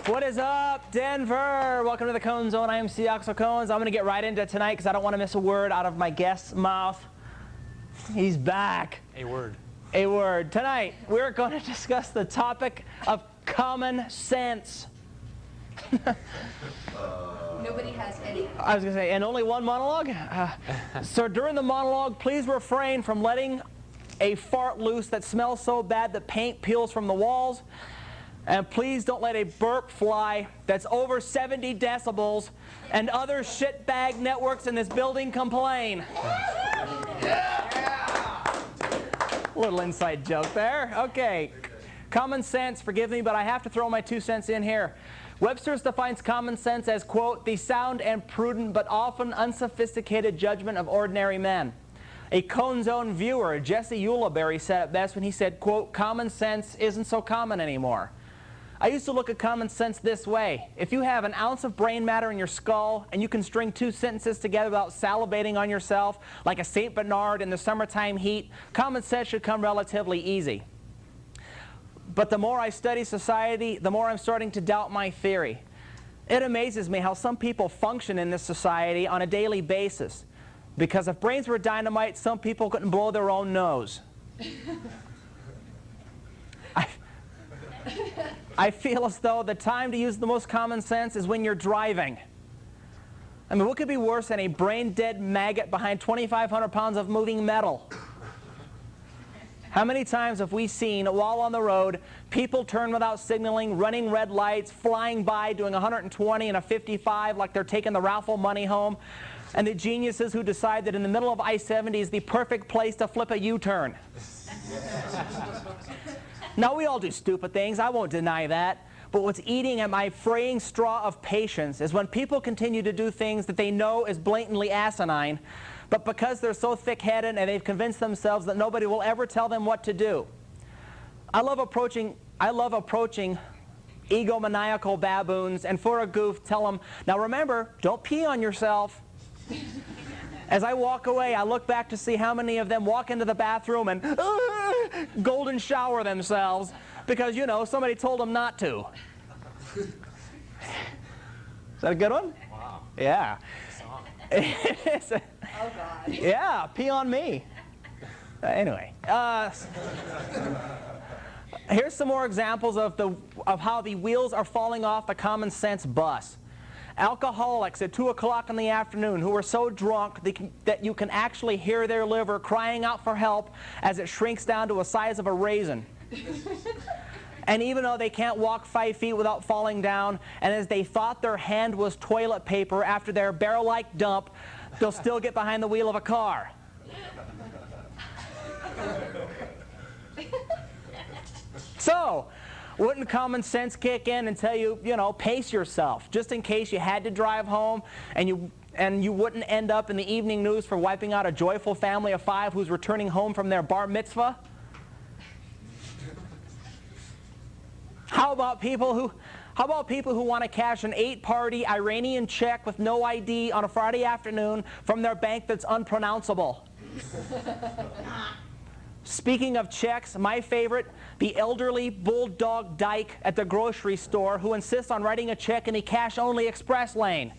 What is up, Denver? Welcome to the Cone Zone. I am Axl Cones. I'm going to get right into it tonight because I don't want to miss a word out of my guest's mouth. He's back. A word. A word. Tonight, we're going to discuss the topic of common sense. Nobody has any. I was going to say, and only one monologue? So during the monologue, please refrain from letting a fart loose that smells so bad that paint peels from the walls. And please don't let a burp fly that's over 70 decibels and other shitbag networks in this building complain. Yeah. Little inside joke there. Okay. Common sense, forgive me, but I have to throw my 2 cents in here. Webster's defines common sense as, quote, the sound and prudent but often unsophisticated judgment of ordinary men. A Cone Zone viewer, Jesse Ulibarri, said it best when he said, quote, common sense isn't so common anymore. I used to look at common sense this way. If you have an ounce of brain matter in your skull and you can string 2 sentences together without salivating on yourself like a St. Bernard in the summertime heat, common sense should come relatively easy. But the more I study society, the more I'm starting to doubt my theory. It amazes me how some people function in this society on a daily basis. Because if brains were dynamite, some people couldn't blow their own nose. I feel as though the time to use the most common sense is when you're driving. I mean, what could be worse than a brain-dead maggot behind 2,500 pounds of moving metal? How many times have we seen, while on the road, people turn without signaling, running red lights, flying by, doing 120 and a 55 like they're taking the raffle money home, and the geniuses who decide that in the middle of I-70 is the perfect place to flip a U-turn? Now, we all do stupid things, I won't deny that, but what's eating at my fraying straw of patience is when people continue to do things that they know is blatantly asinine, but because they're so thick-headed and they've convinced themselves that nobody will ever tell them what to do. I love approaching egomaniacal baboons, and for a goof, tell them, now remember, don't pee on yourself. As I walk away, I look back to see how many of them walk into the bathroom and golden shower themselves because, you know, somebody told them not to. Is that a good one? Wow. Yeah. Oh, God. Yeah, pee on me. Anyway. Here's some more examples of how the wheels are falling off the common sense bus. Alcoholics at 2 o'clock in the afternoon who are so drunk that you can actually hear their liver crying out for help as it shrinks down to the size of a raisin. And even though they can't walk 5 feet without falling down, and as they thought their hand was toilet paper after their barrel-like dump, they'll still get behind the wheel of a car. So, wouldn't common sense kick in and tell you, you know, pace yourself, just in case you had to drive home and you wouldn't end up in the evening news for wiping out a joyful family of 5 who's returning home from their bar mitzvah? How about people who want to cash an 8-party Iranian check with no ID on a Friday afternoon from their bank that's unpronounceable? Speaking of checks, my favorite, the elderly bulldog dyke at the grocery store who insists on writing a check in the cash-only express lane.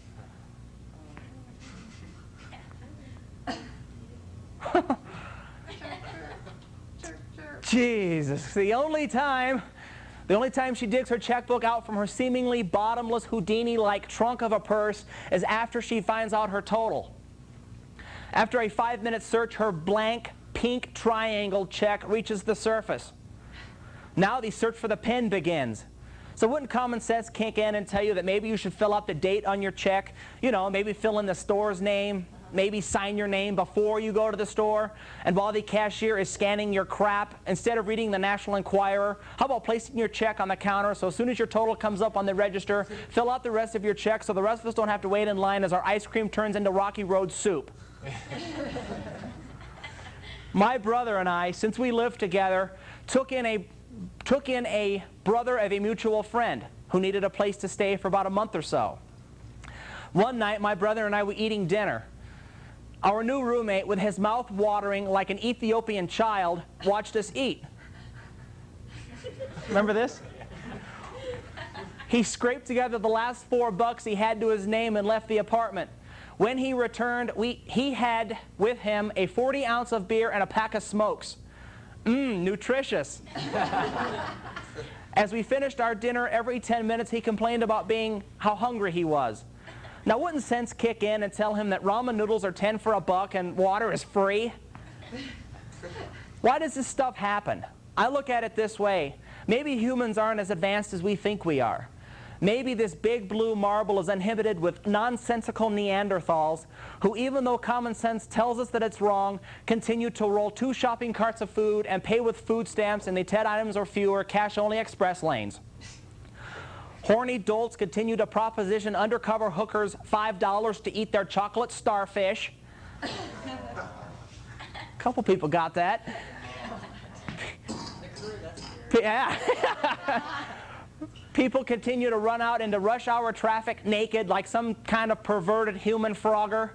Jesus, the only time she digs her checkbook out from her seemingly bottomless Houdini-like trunk of a purse is after she finds out her total. After a 5-minute search, her blank pink triangle check reaches the surface. Now the search for the pin begins. So wouldn't common sense kick in and tell you that maybe you should fill out the date on your check? You know, maybe fill in the store's name, maybe sign your name before you go to the store, and while the cashier is scanning your crap, instead of reading the National Enquirer, how about placing your check on the counter so as soon as your total comes up on the register, fill out the rest of your check so the rest of us don't have to wait in line as our ice cream turns into Rocky Road soup. My brother and I, since we lived together, took in a brother of a mutual friend who needed a place to stay for about a month or so. One night, my brother and I were eating dinner. Our new roommate, with his mouth watering like an Ethiopian child, watched us eat. Remember this? He scraped together the last $4 he had to his name and left the apartment. When he returned, he had with him a 40-ounce of beer and a pack of smokes. Nutritious. As we finished our dinner, every 10 minutes he complained about how hungry he was. Now, wouldn't sense kick in and tell him that ramen noodles are 10 for $1 and water is free? Why does this stuff happen? I look at it this way. Maybe humans aren't as advanced as we think we are. Maybe this big blue marble is inhibited with nonsensical Neanderthals who, even though common sense tells us that it's wrong, continue to roll 2 shopping carts of food and pay with food stamps in the 10 items or fewer cash-only express lanes. Horny dolts continue to proposition undercover hookers $5 to eat their chocolate starfish. A couple people got that. Yeah. People continue to run out into rush hour traffic naked like some kind of perverted human frogger.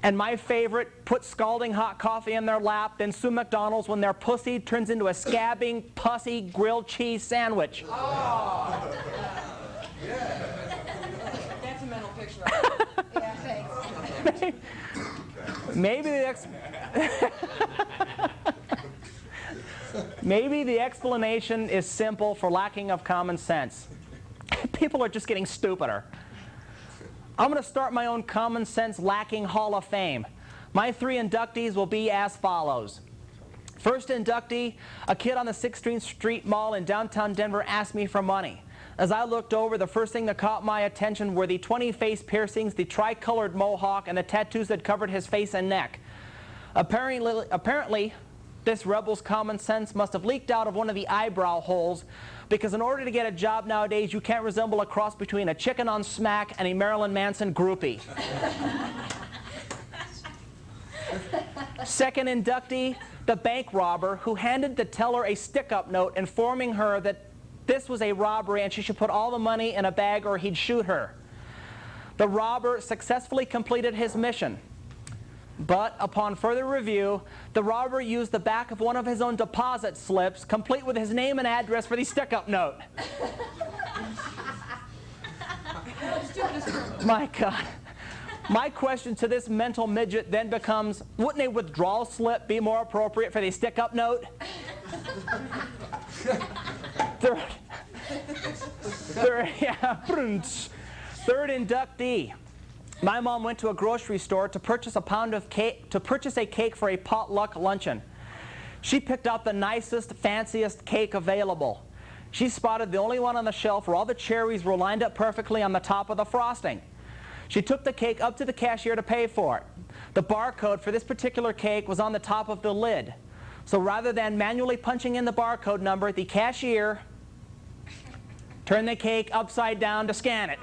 And my favorite, put scalding hot coffee in their lap, then sue McDonald's when their pussy turns into a scabbing, pussy grilled cheese sandwich. Oh. That's a mental picture. Yeah, thanks. Maybe the explanation is simple for lacking of common sense. People are just getting stupider. I'm going to start my own common sense lacking Hall of Fame. My 3 inductees will be as follows. First inductee, a kid on the 16th Street Mall in downtown Denver asked me for money. As I looked over, the first thing that caught my attention were the 20 face piercings, the tricolored mohawk, and the tattoos that covered his face and neck. Apparently, this rebel's common sense must have leaked out of one of the eyebrow holes, because in order to get a job nowadays, you can't resemble a cross between a chicken on smack and a Marilyn Manson groupie. Second inductee, the bank robber who handed the teller a stick-up note informing her that this was a robbery and she should put all the money in a bag or he'd shoot her. The robber successfully completed his mission. But upon further review, the robber used the back of one of his own deposit slips, complete with his name and address for the stick-up note. My God. My question to this mental midget then becomes, wouldn't a withdrawal slip be more appropriate for the stick-up note? Third inductee. My mom went to a grocery store to purchase a cake for a potluck luncheon. She picked out the nicest, fanciest cake available. She spotted the only one on the shelf where all the cherries were lined up perfectly on the top of the frosting. She took the cake up to the cashier to pay for it. The barcode for this particular cake was on the top of the lid. So rather than manually punching in the barcode number, the cashier turned the cake upside down to scan it.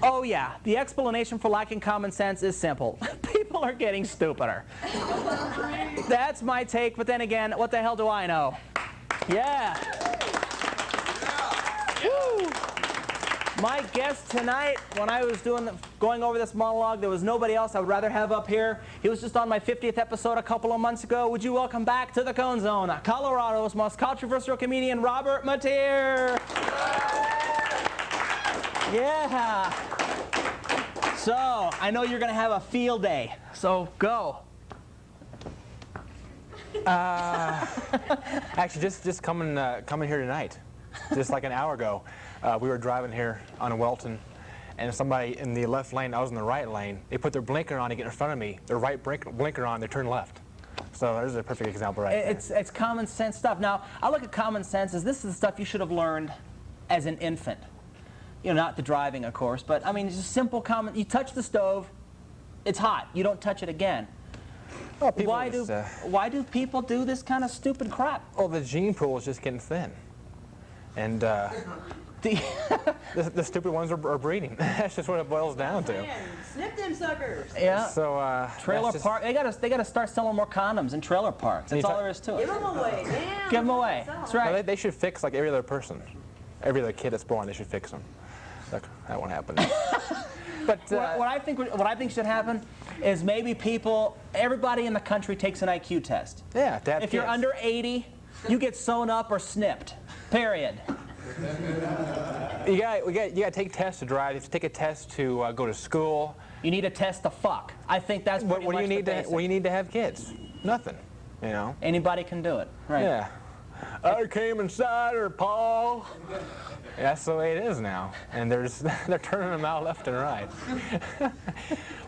Oh yeah, the explanation for lacking common sense is simple. People are getting stupider. That's my take, but then again, what the hell do I know? Yeah. Woo. My guest tonight, when I was going over this monologue, there was nobody else I would rather have up here. He was just on my 50th episode a couple of months ago. Would you welcome back to the Cone Zone, Colorado's most controversial comedian, Robert Mateer. Yeah. So, I know you're going to have a field day, so go. Actually, just coming here tonight, just like an hour ago, we were driving here on Welton, and somebody in the left lane, I was in the right lane, they put their blinker on to get in front of me, their right blinker on, they turn left. So there's a perfect example right there. It's common sense stuff. Now, I look at common sense as this is the stuff you should have learned as an infant. You know, not the driving, of course, but I mean, it's just simple common. You touch the stove, it's hot. You don't touch it again. Well, why do people do this kind of stupid crap? Well, the gene pool is just getting thin, and the stupid ones are breeding. That's just what it boils down to. Man, snip them suckers. Yeah. So trailer park. They gotta start selling more condoms in trailer parks. That's all there is to it. Give them away. Damn. Give them away. That's right. Well, they should fix like every other person, every other kid that's born. They should fix them. That won't happen. But what I think should happen is maybe everybody in the country takes an IQ test. Yeah, if you're under 80, You get sewn up or snipped. Period. You gotta take tests to drive. You have to take a test to go to school. You need a test to fuck. I think that's pretty What do much you need the to? basic. What do you need to have kids? Nothing. You know. Anybody can do it. Right. Yeah. I came inside her, Paul. That's the way it is now, and they're turning them out left and right.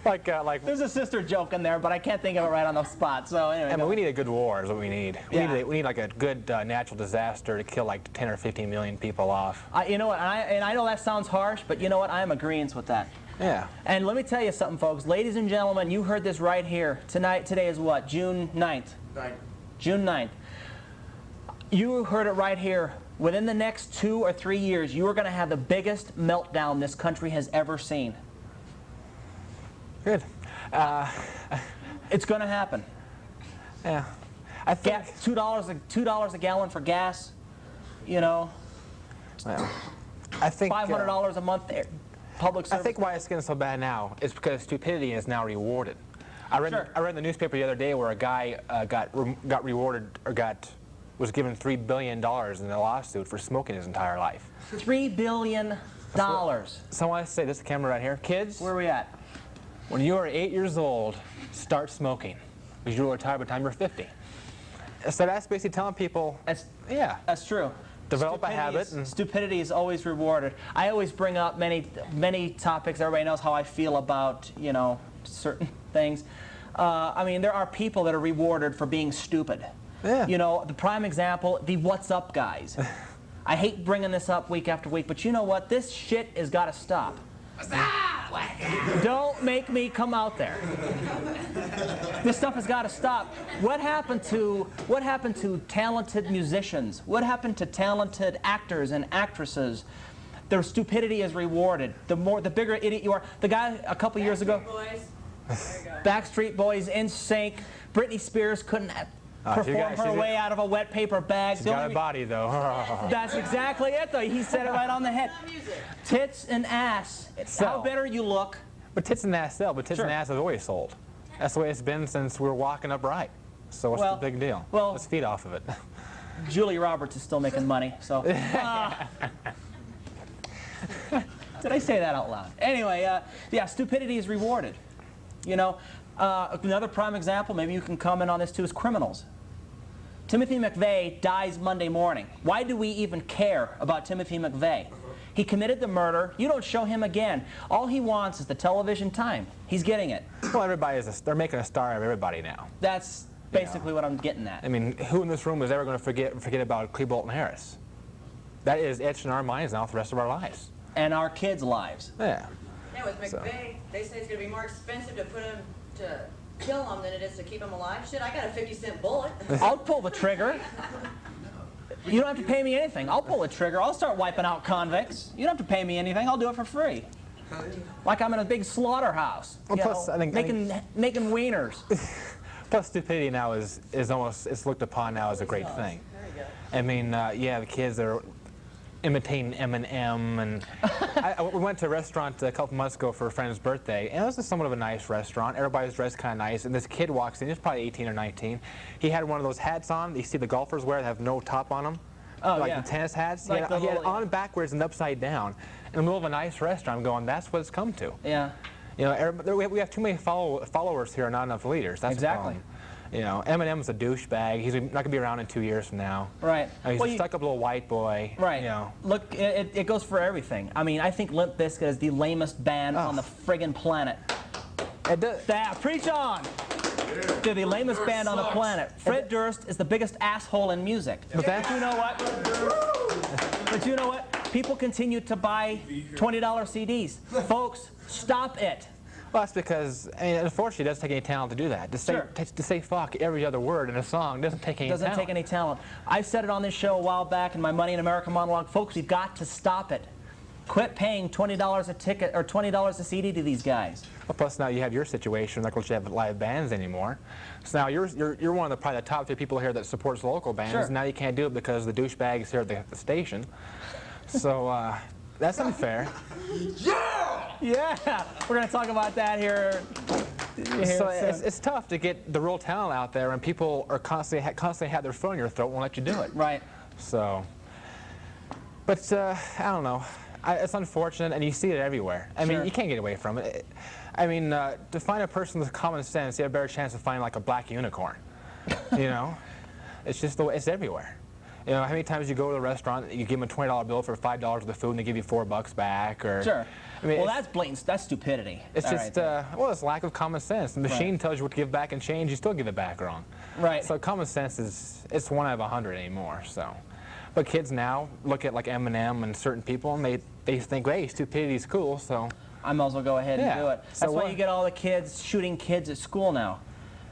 like. There's a sister joke in there, but I can't think of it right on the spot. So anyway. I mean, we need a good war is what we need. Yeah. We need like a good natural disaster to kill like 10 or 15 million people off. You know what? And I know that sounds harsh, but you know what? I am agreeing with that. Yeah. And let me tell you something, folks. Ladies and gentlemen, you heard this right here. Today is what? June 9th? June 9th. You heard it right here. Within the next 2 or 3 years, you are going to have the biggest meltdown this country has ever seen. Good. It's going to happen. Yeah. I think $2 a gallon for gas. You know. Well, I think $500 a month there. Public service. I think why it's getting so bad now is because stupidity is now rewarded. I read in the newspaper the other day where a guy got rewarded or was given $3 billion in a lawsuit for smoking his entire life. $3 billion. So I want to say this to the camera right here. Kids, Where are we at? when you are 8 years old, start smoking because you will retire by the time you're 50. So that's basically telling people, That's true. develop a habit. Stupidity is always rewarded. I always bring up many topics. Everybody knows how I feel about, you know, certain things. I mean, there are people that are rewarded for being stupid. Yeah. You know, the prime example, the what's up guys. I hate bringing this up week after week, but you know what? This shit has got to stop. Don't make me come out there. This stuff has got to stop. What happened to talented musicians? What happened to talented actors and actresses? Their stupidity is rewarded. The bigger idiot you are. The guy a couple years ago, Backstreet Boys, NSYNC, Britney Spears couldn't perform her way out of a wet paper bag. She's got a body, though. That's exactly it, though. He said it right on the head. Tits and ass. How better you look. But tits and ass sell, but tits and ass have always sold. That's the way it's been since we were walking upright. So what's the big deal? Well, let's feed off of it. Julia Roberts is still making money, so. Did I say that out loud? Anyway, yeah, stupidity is rewarded. You know, another prime example, maybe you can comment on this too, is criminals. Timothy McVeigh dies Monday morning. Why do we even care about Timothy McVeigh? He committed the murder. You don't show him again. All he wants is the television time. He's getting it. Well, they're making a star of everybody now. That's basically what I'm getting at. I mean, who in this room is ever going to forget about Cleveland Harris? That is etched in our minds now for the rest of our lives. And our kids' lives. Yeah. Yeah, with McVeigh, they say it's going to be more expensive to put him to kill him than it is to keep him alive. Shit, I got a 50-cent bullet. I'll pull the trigger. You don't have to pay me anything. I'll pull the trigger. I'll start wiping out convicts. You don't have to pay me anything. I'll do it for free. Like I'm in a big slaughterhouse. Well, plus, I think making wieners. Plus, stupidity now is almost, it's looked upon now as a great thing. I mean, yeah, the kids are imitating Eminem, and we went to a restaurant a couple months ago for a friend's birthday, and it was just somewhat of a nice restaurant. Everybody was dressed kind of nice, and this kid walks in. He was probably 18 or 19. He had one of those hats on that you see the golfers wear that have no top on them. Oh, like yeah. the tennis hats. Like he had it on backwards and upside down in the middle of a nice restaurant. I'm going, that's what it's come to. Yeah. You know, we have too many followers here, not enough leaders. That's exactly. the problem. You know, Eminem's a douchebag. He's not going to be around in 2 years from now. Right. He's a stuck-up little white boy. Right. You know. Look, it goes for everything. I mean, I think Limp Bizkit is the lamest band on the friggin' planet. It does. Preach on! They're the lamest band on the planet. Fred Durst is the biggest asshole in music. But you know what? But you know what? People continue to buy $20 CDs. Folks, stop it. Well, that's because, I mean, unfortunately, it doesn't take any talent to do that. To say fuck every other word in a song doesn't take any talent. Doesn't take any talent. I said it on this show a while back in my Money in America monologue. Folks, we've got to stop it. Quit paying $20 a ticket or $20 a CD to these guys. Well, plus now you have your situation, like you have live bands anymore. So now you're one of probably the top 3 people here that supports local bands. Sure. Now you can't do it because the douchebags here at the station. So that's unfair. Yeah! We're going to talk about that here So it's tough to get the real talent out there, and people are constantly have their foot in your throat, won't let you do it. Right. So, but I don't know. It's unfortunate, and you see it everywhere. I mean, you can't get away from it. I mean, to find a person with common sense, you have a better chance of finding like a black unicorn. You know, it's just the way, it's everywhere. You know, how many times you go to a restaurant, you give them a $20 bill for $5 worth of food, and they give you $4 back, or Sure. I mean, well, that's blatant. That's stupidity. It's just well, it's lack of common sense. The machine Right. tells you what to give back in change, you still give it back wrong. Right. So common sense it's 1 out of 100 anymore. So, but kids now look at like Eminem and certain people, and they think, hey, stupidity's cool. So I might as well go ahead and do it. That's So why what? you get all the kids shooting kids at school now.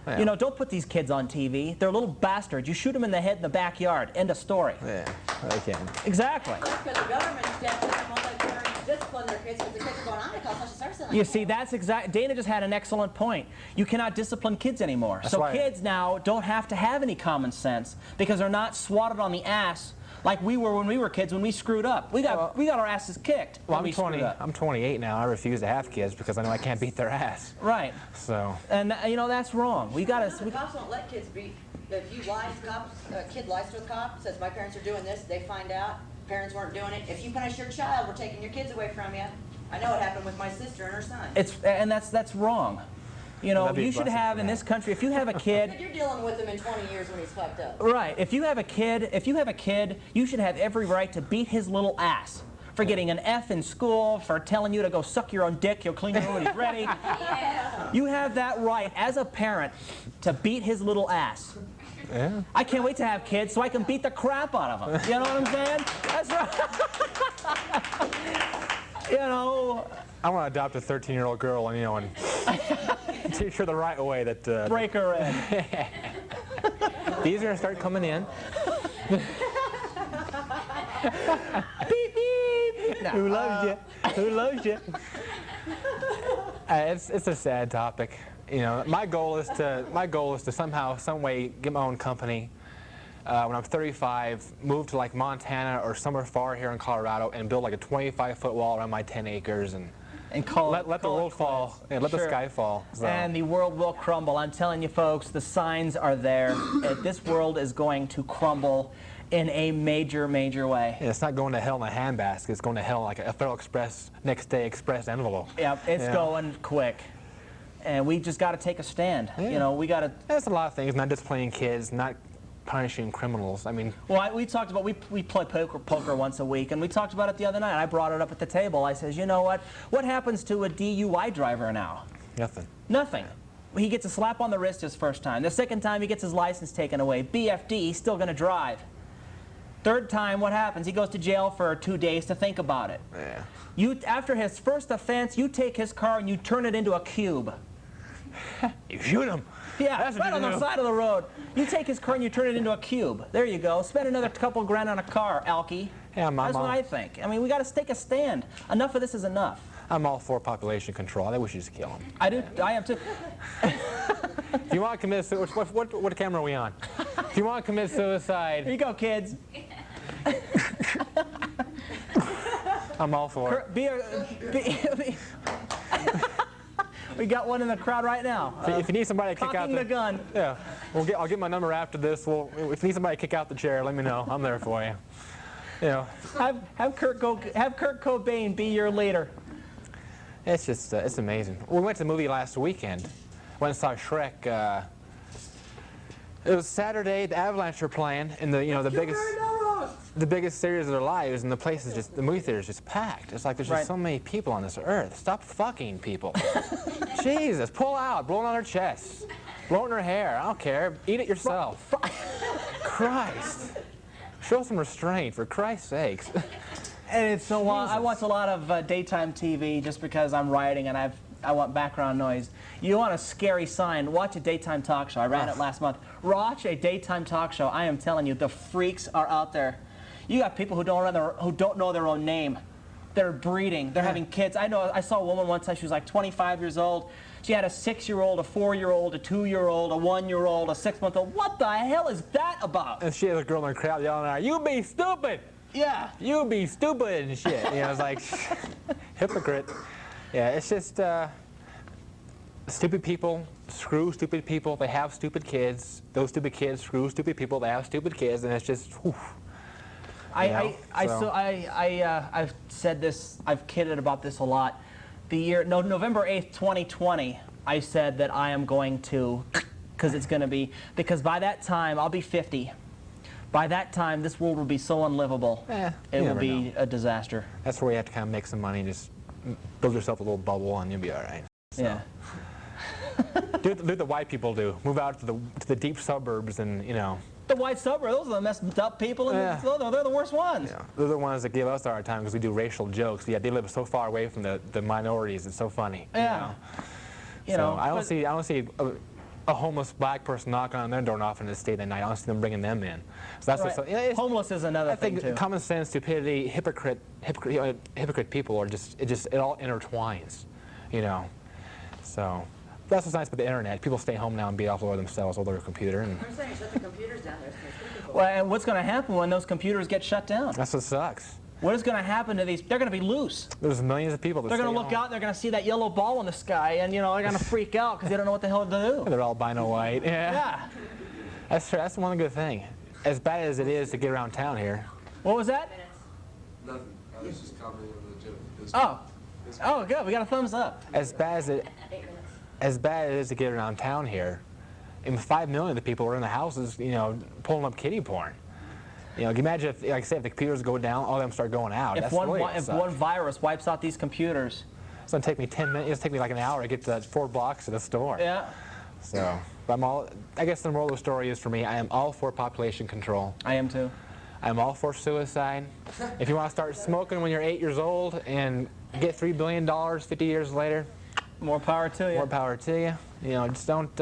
Yeah. You know, don't put these kids on TV. They're little bastards. You shoot them in the head in the backyard. End of story. Yeah, they can. Exactly. Because the government steps in and won't let parents discipline their kids because the kids are going, I'm going to cost much to start selling. You see, that's exact. Dana just had an excellent point. You cannot discipline kids anymore. That's so why- kids now don't have to have any common sense because they're not swatted on the ass like we were when we were kids when we screwed up. We got our asses kicked. Well, when we screwed up. I'm 28 now. I refuse to have kids because I know I can't beat their ass. Right. So. And you know that's wrong. We got The to. cops won't let kids beat. If you lie to cops, a kid lies to a cop, says my parents are doing this, they find out parents weren't doing it. If you punish your child, we're taking your kids away from you. I know it happened with my sister and her son. That's wrong. You know, That'd be you should blessing have for in that. this country, if you have a kid. You're dealing with him in 20 years when he's fucked up. Right. If you have a kid, you should have every right to beat his little ass for getting an F in school, for telling you to go suck your own dick, he'll clean your room when he's ready. Yeah. You have that right as a parent to beat his little ass. Yeah. I can't wait to have kids so I can beat the crap out of them. You know what I'm saying? That's right. You know. I want to adopt a 13-year-old girl, and you know, and teach her the right way. That Break her in. these are gonna start coming in. Beep, beep. No. Who loves you? Who loves you? It's a sad topic. You know, my goal is to somehow, some way, get my own company. When I'm 35, move to like Montana or somewhere far here in Colorado, and build like a 25-foot wall around my 10 acres, and call let the world fall, and let the sky fall. So. And the world will crumble. I'm telling you, folks, the signs are there. This world is going to crumble in a major, major way. Yeah, it's not going to hell in a handbasket. It's going to hell like a Federal Express next day express envelope. Yeah, it's going quick. And we just got to take a stand. Yeah. You know, we got to. There's a lot of things, not disciplining kids, not punishing criminals. I mean, Well, we talked about, we play poker once a week, and we talked about it the other night. I brought it up at the table. I says, you know what? What happens to a DUI driver now? nothing. Nothing. He gets a slap on the wrist his first time. The second time, he gets his license taken away. BFD, he's still going to drive. Third time, what happens? He goes to jail for 2 days to think about it. Yeah. After his first offense, you take his car and you turn it into a cube. You shoot him. Yeah, That's what right you on the do. side of the road. You take his car and you turn it into a cube. There you go. Spend another couple grand on a car, Alky. Yeah, my That's what mom- I think. I mean, we got to take a stand. Enough of this is enough. I'm all for population control. I think we should just kill them. I do. I am too. If you want to commit suicide, what camera are we on? If you want to commit Here suicide, you go, kids. I'm all for it. We got one in the crowd right now. If you need somebody to kick out Cocking the gun. yeah, I'll get my number after this. If you need somebody to kick out the chair, let me know. I'm there for you. You know, Have Kurt Cobain be your leader. it's just it's amazing. We went to the movie last weekend. Went and saw Shrek. It was Saturday. The Avalanche were playing in the biggest series of their lives, and the movie theater is just packed. It's like there's just so many people on this earth. Stop fucking people. Jesus, pull out, blow it on their chests, blow it in their hair. I don't care. Eat it yourself. Christ, show some restraint for Christ's sakes. And it's so long. I watch a lot of daytime TV just because I'm writing and I want background noise. You want a scary sign, watch a daytime talk show. I ran it last month. Watch a daytime talk show. I am telling you, the freaks are out there. You got people who don't know their own name. They're breeding. They're having kids. I saw a woman one time. She was like 25 years old. She had a 6-year-old, a 4-year-old, a 2-year-old, a 1-year-old, a 6-month-old. What the hell is that about? And she had a girl in the crowd yelling at her, "You be stupid! Yeah. You be stupid!" and shit. You know, it's like hypocrite. Yeah, it's just stupid people screw stupid people. They have stupid kids. Those stupid kids screw stupid people. They have stupid kids, and it's just, whew. I've said this, I've kidded about this a lot. November 8th, 2020, I said that I am going to, because by that time, I'll be 50. By that time, this world will be so unlivable. It will be a disaster. That's where you have to kind of make some money and just build yourself a little bubble, and you'll be all right. So. Yeah. do what the white people do. Move out to the deep suburbs, and The white suburbs, those are the messed up people, and they're the worst ones. Yeah. They're the ones that give us a hard time because we do racial jokes. Yeah, they live so far away from the minorities. It's so funny. Yeah. I don't see a homeless black person knocking on their door often in the state at night. I don't see them bringing them in. So that's right. Homeless is another thing too. Common sense, stupidity, hypocrite people are it all intertwines, So that's what's nice about the internet. People stay home now and be off over themselves with their computer. And I'm saying shut the computers down. There's people. Well, and what's going to happen when those computers get shut down? That's what sucks. What is going to happen to these? They're going to be loose. There's millions of people that They're going to look out, they're going to see that yellow ball in the sky, and they're going to freak out because they don't know what the hell to do. They're albino white. Yeah. That's true. That's one good thing. As bad as it is to get around town here. What was that? Nothing. I was just commenting on the joke. Oh, good. We got a thumbs up. As bad as it is to get around town here, and 5 million of the people are in the houses, pulling up kiddie porn. Imagine if, like I said, if the computers go down, all of them start going out. If one virus wipes out these computers, it's going to take me 10 minutes. It's going to take me like an hour to get to 4 blocks to the store. Yeah. So, but I guess the moral of the story is for me, I am all for population control. I am too. I'm all for suicide. If you want to start smoking when you're 8 years old and get $3 billion 50 years later, more power to you. More power to you. Just don't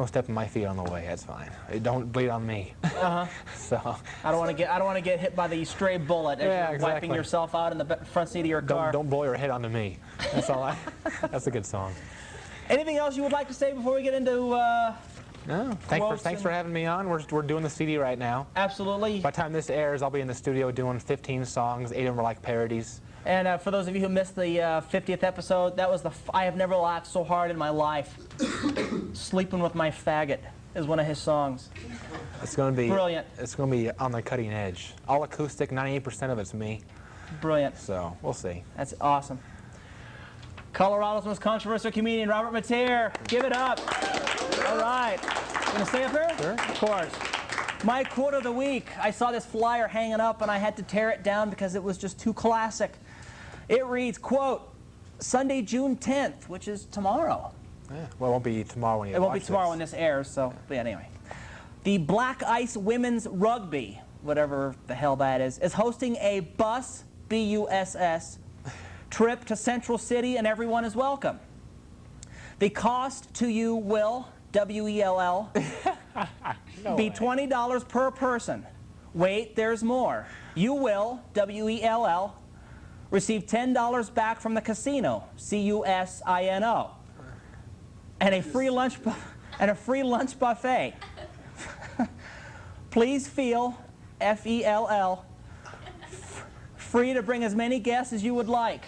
step on my feet on the way. That's fine. Don't bleed on me. So I don't want to get hit by the stray bullet as you're wiping yourself out in the front seat of your car. Don't blow your head onto me. That's all. That's a good song. Anything else you would like to say before we get into? No. Thanks for having me on. We're doing the CD right now. Absolutely. By the time this airs, I'll be in the studio doing 15 songs. 8 of them are like parodies. And for those of you who missed the 50th episode, that was I have never laughed so hard in my life. Sleeping with My Faggot is one of his songs. It's going to be brilliant. It's going to be on the cutting edge. All acoustic, 98% of it's me. Brilliant. So we'll see. That's awesome. Colorado's most controversial comedian, Robert Mateer. Give it up. All right. You going to stay up here? Sure. Of course. My quote of the week. I saw this flyer hanging up and I had to tear it down because it was just too classic. It reads, quote, Sunday, June 10th, which is tomorrow. Yeah. Well, it won't be tomorrow when you watch this. It won't be tomorrow when this airs, so, but anyway. The Black Ice Women's Rugby, whatever the hell that is hosting a bus, B-U-S-S, trip to Central City, and everyone is welcome. The cost to you will, W-E-L-L, be $20 per person. Wait, there's more. You will, W-E-L-L, receive $10 back from the casino, C-U-S-I-N-O, and a free lunch buffet. Please feel, F-E-L-L, free to bring as many guests as you would like.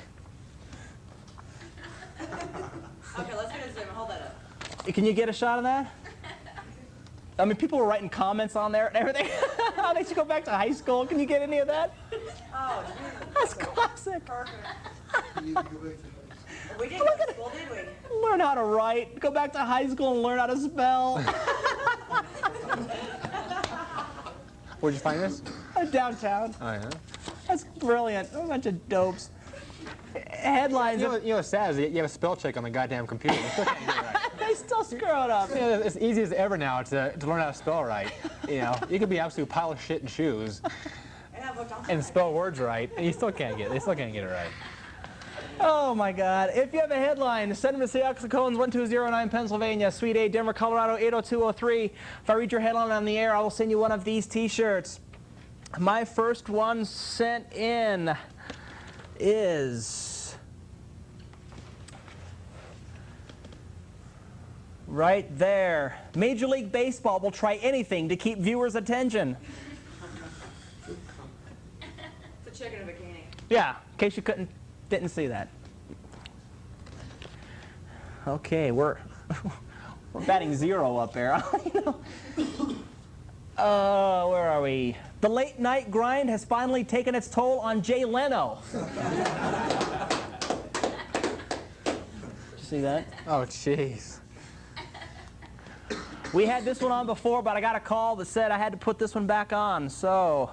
Okay, let's get a zoom. Hold that up. Can you get a shot of that? I mean, people were writing comments on there and everything. How they should go back to high school. Can you get any of that? Oh, that's classic. Perfect. We didn't go to school, did we? Learn how to write. Go back to high school and learn how to spell. Where'd you find this? Downtown. Oh, yeah? That's brilliant. A bunch of dopes. Headlines. You know what's sad is you have a spell check on the goddamn computer. You still can't get it right. They still screw it up. It's easy as ever now to learn how to spell right. You could be an absolute pile of shit in shoes and spell words right, and they still can't get it right. Oh my God. If you have a headline, send them to say Axl Cones, 1209 Pennsylvania, Suite A, Denver, Colorado, 80203. If I read your headline on the air, I will send you one of these t-shirts. My first one sent in is right there. Major League Baseball will try anything to keep viewers' attention. It's a chicken in a bikini. Yeah, in case you didn't see that. Okay, we're batting 0 up there. Where are we? The late night grind has finally taken its toll on Jay Leno. Did you see that? Oh, jeez. We had this one on before, but I got a call that said I had to put this one back on. So,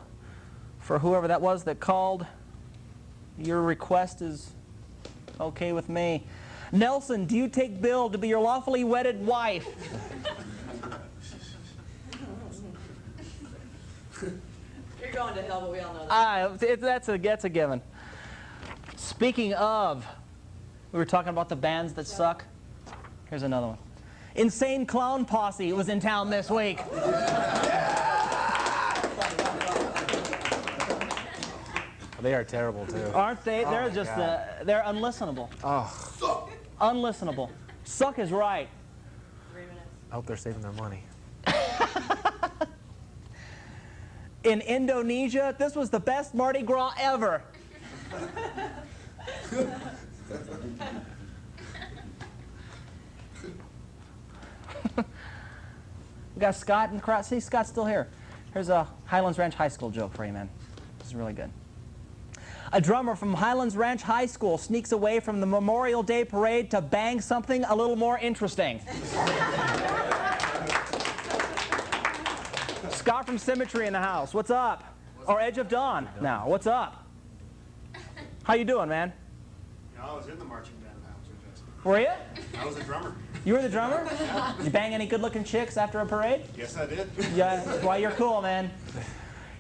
for whoever that was that called, your request is okay with me. Nelson, do you take Bill to be your lawfully wedded wife? You're going to hell, but we all know that. That's a given. Speaking of, we were talking about the bands that suck. Here's another one. Insane Clown Posse was in town this week. They are terrible, too. Aren't they? They're my just, God. they're unlistenable. Oh, Unlistenable. Suck is right. 3 minutes. I hope they're saving their money. In Indonesia, this was the best Mardi Gras ever. We got Scott in the crowd. See, Scott's still here. Here's a Highlands Ranch High School joke for you, man. This is really good. A drummer from Highlands Ranch High School sneaks away from the Memorial Day parade to bang something a little more interesting. Scott from Symmetry in the house. What's up? Or Edge of Dawn now. What's up? How you doing, man? I was in the marching band now, so Were you? I was a drummer. You were the drummer? Did you bang any good-looking chicks after a parade? Yes, I did. Yeah, well, you're cool, man.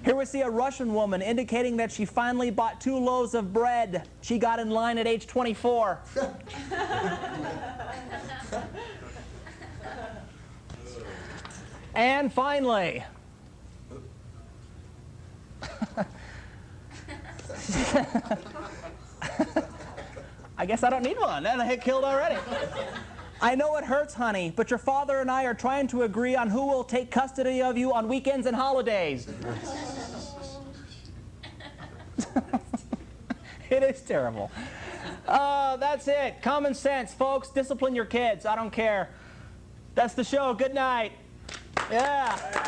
Here we see a Russian woman indicating that she finally bought 2 loaves of bread. She got in line at age 24. And finally, I guess I don't need one. That hit killed already. I know it hurts, honey, but your father and I are trying to agree on who will take custody of you on weekends and holidays. It is terrible. That's it. Common sense, folks. Discipline your kids. I don't care. That's the show. Good night. Yeah.